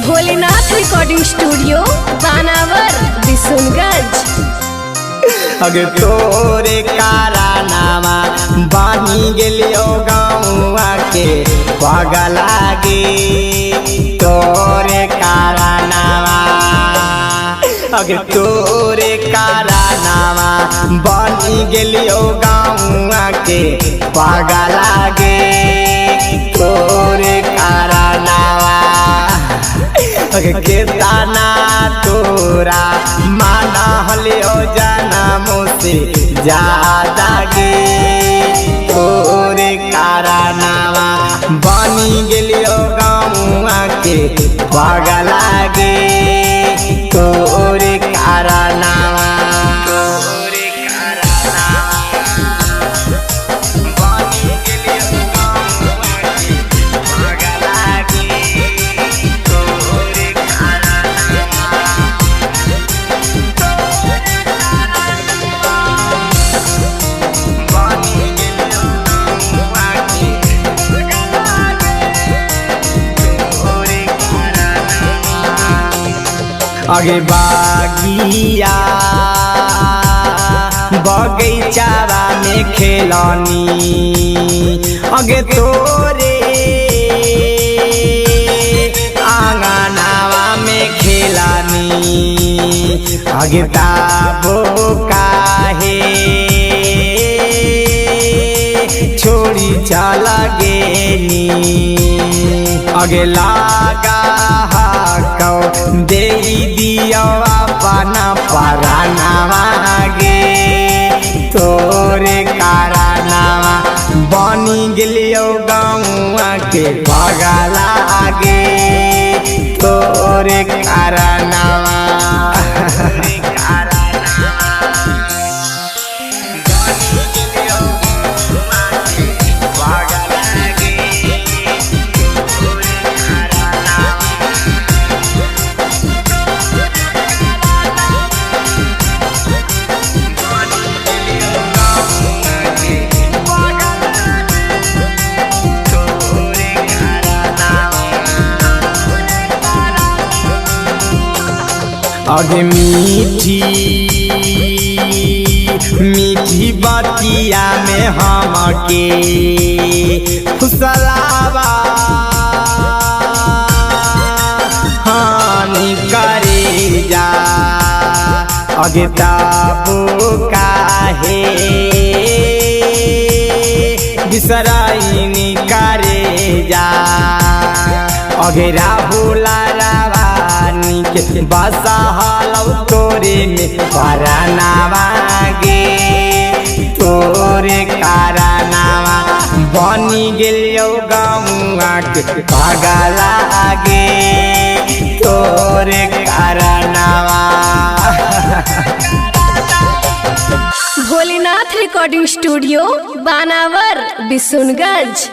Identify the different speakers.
Speaker 1: Bholenath recording studio बानावर बिशुनगंज।
Speaker 2: अगे तोरे कारनामा बानी गेलियो गाँवा के पागला गे तोरे कारनामा। अगे तोरे कारनामा बानी गेलियो गाँवा के पागला गे तोरे कारनामा। केतना तोरा माना हलियो जनमो से ज्यादा गे तोरे कारनामा बनी गेलियो गाँवा के पागला गे तोरे कारनामा। अगे बागिया बगीचावा में खेलनी अगे तोरे आंगनावा में खेलनी अगे ताबो काहे छोड़ी चला गेनी अगे लागा दे दिया अपना परानावा गे तोरे कारनामा बनी गेलियो गाँवा के पागला गे तोरे कारनामा। अगे मीठी मीठी बतिया में हमके फुसलावा हानि करे जा अगे ताबो काहे बिसराई करे जा अगे राहुला बासा हालौ तोरे में परानावा गे तोरे कारनामा बनी गेलियो गाँवा के पागला गे तोरे कारनामा।
Speaker 1: भोलेनाथ रिकॉर्डिंग स्टूडियो बानावर बिशुनगंज।